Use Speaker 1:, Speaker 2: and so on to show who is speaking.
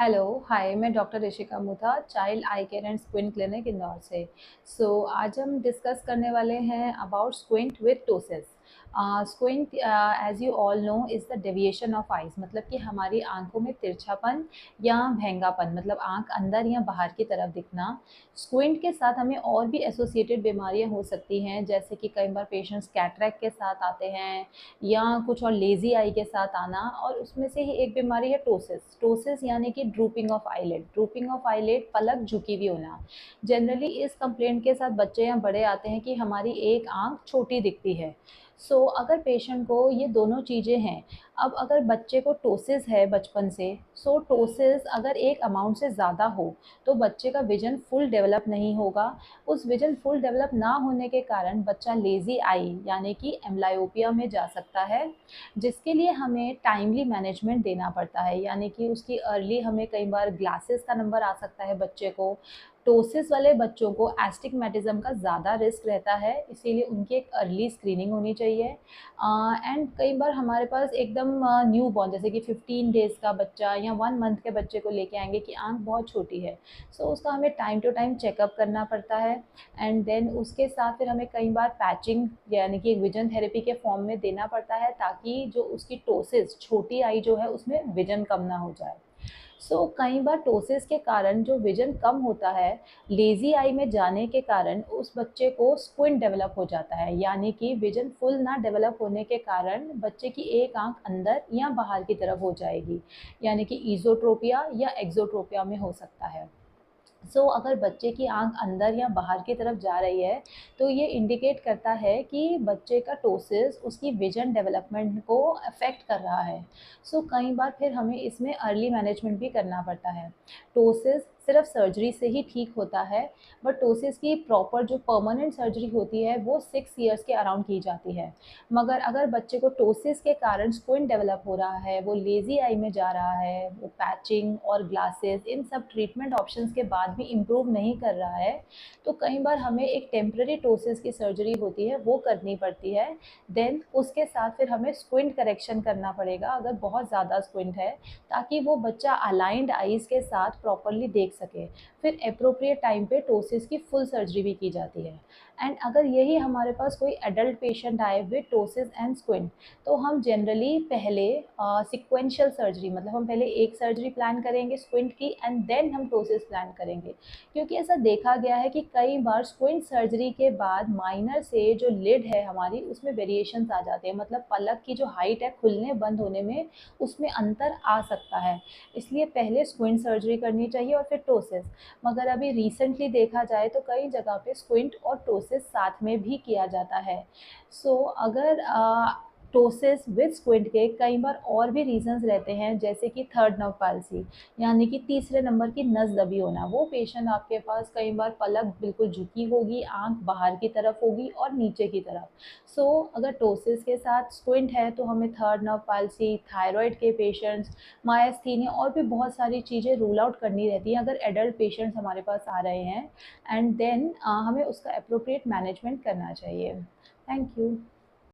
Speaker 1: Hello, hi, मैं doctor Rishika Mutha, child eye care and squint clinic Indore से। आज हम डिस्कस करने वाले हैं about squint with ptosis. Squint, as you all know, is the deviation of eyes, मतलब कि हमारी आंखों में तिरछापन या भेंगापन, मतलब आंख अंदर या बाहर की तरफ दिखना। स्क्विंट के साथ हमें और भी एसोसिएटेड बीमारियां हो सकती हैं, जैसे कि कई बार पेशेंट्स कैटरैक्ट के साथ आते हैं या कुछ और लेज़ी आई के साथ आना, और उसमें से ही एक बीमारी है टोसिस। टोसिस यानी कि drooping of eyelid. Drooping of eyelid, पलक झुकी हुई होना। जनरली इस कंप्लेंट के साथ बच्चे या बड़े आते हैं कि हमारी एक आंख छोटी दिखती है। अगर पेशेंट को ये दोनों चीज़ें हैं, अब अगर बच्चे को टोसिस है बचपन से, टोसिस अगर एक अमाउंट से ज़्यादा हो तो बच्चे का विजन फुल डेवलप नहीं होगा। उस विजन फुल डेवलप ना होने के कारण बच्चा लेज़ी आई यानी कि एम्ब्लायोपिया में जा सकता है, जिसके लिए हमें टाइमली मैनेजमेंट देना पड़ता है, यानी कि उसकी अर्ली, हमें कई बार ग्लासेस का नंबर आ सकता है बच्चे को। टोसिस वाले बच्चों को एस्टिग्मेटिज्म का ज़्यादा रिस्क रहता है, इसीलिए उनकी एक अर्ली स्क्रीनिंग होनी चाहिए। एंड कई बार हमारे पास एकदम न्यू बॉर्न, जैसे कि 15 डेज़ का बच्चा या 1 मंथ के बच्चे को लेके आएंगे कि आंख बहुत छोटी है। उसका हमें टाइम टू टाइम चेकअप करना पड़ता है। एंड देन उसके साथ फिर हमें कई बार पैचिंग यानी कि विजन थेरेपी के फॉर्म में देना पड़ता है, ताकि जो उसकी टोसिस, छोटी आई जो है, उसमें विजन कम ना हो जाए। कई बार टोसिस के कारण जो विजन कम होता है, लेज़ी आई में जाने के कारण उस बच्चे को स्क्विंट डेवलप हो जाता है, यानी कि विजन फुल ना डेवलप होने के कारण बच्चे की एक आंख अंदर या बाहर की तरफ हो जाएगी, यानी कि ईज़ोट्रोपिया या एक्ज़ोट्रोपिया में हो सकता है। अगर बच्चे की आंख अंदर या बाहर की तरफ जा रही है, तो ये इंडिकेट करता है कि बच्चे का टोसिस उसकी विजन डेवलपमेंट को अफेक्ट कर रहा है। कई बार फिर हमें इसमें अर्ली मैनेजमेंट भी करना पड़ता है। टोसिस सिर्फ सर्जरी से ही ठीक होता है, बट टोसिस की प्रॉपर जो परमानेंट सर्जरी होती है वो 6 इयर्स के अराउंड की जाती है। मगर अगर बच्चे को टोसिस के कारण स्क्विंट डेवलप हो रहा है, वो लेज़ी आई में जा रहा है, वो पैचिंग और ग्लासेस, इन सब ट्रीटमेंट ऑप्शंस के बाद भी इम्प्रूव नहीं कर रहा है, तो कई बार हमें एक टेम्पररी टोसिस की सर्जरी होती है, वो करनी पड़ती है। देन उसके साथ फिर हमें स्क्विंट करेक्शन करना पड़ेगा अगर बहुत ज़्यादा स्क्विंट है, ताकि वो बच्चा अलाइंड आइज़ के साथ प्रॉपरली देख सके। फिर एप्रोप्रिएट टाइम पे टोसिस की फुल सर्जरी भी की जाती है। एंड अगर यही हमारे पास कोई एडल्ट पेशेंट आए विद टोसिस एंड स्क्विंट, तो हम जनरली पहले सिक्वेंशियल सर्जरी, मतलब हम पहले एक सर्जरी प्लान करेंगे स्क्विंट की, एंड देन हम टोसिस प्लान करेंगे। क्योंकि ऐसा देखा गया है कि कई बार स्क्विंट सर्जरी के बाद माइनर से जो लिड है हमारी, उसमें वेरिएशंस आ जाते हैं, मतलब पलक की जो हाइट है खुलने बंद होने में, उसमें अंतर आ सकता है। इसलिए पहले स्क्विंट सर्जरी करनी चाहिए और फिर टोसिस। मगर अभी रिसेंटली देखा जाए तो कई जगह पे स्क्विंट और टोसिस साथ में भी किया जाता है। अगर टोसिस विद स्क्विंट के कई बार और भी रीजंस रहते हैं, जैसे कि थर्ड नर्व पाल्सी, यानी कि तीसरे नंबर की नस दबी होना। वो पेशेंट आपके पास कई बार पलक बिल्कुल झुकी होगी, आंख बाहर की तरफ होगी और नीचे की तरफ। अगर टोसिस के साथ स्क्विंट है तो हमें थर्ड नर्व पाल्सी, थायराइड के पेशेंट्स, मायस्थीनिया और भी बहुत सारी चीज़ें रूल आउट करनी रहती हैं अगर एडल्ट पेशेंट्स हमारे पास आ रहे हैं। एंड देन हमें उसका अप्रोप्रिएट मैनेजमेंट करना चाहिए। Thank you.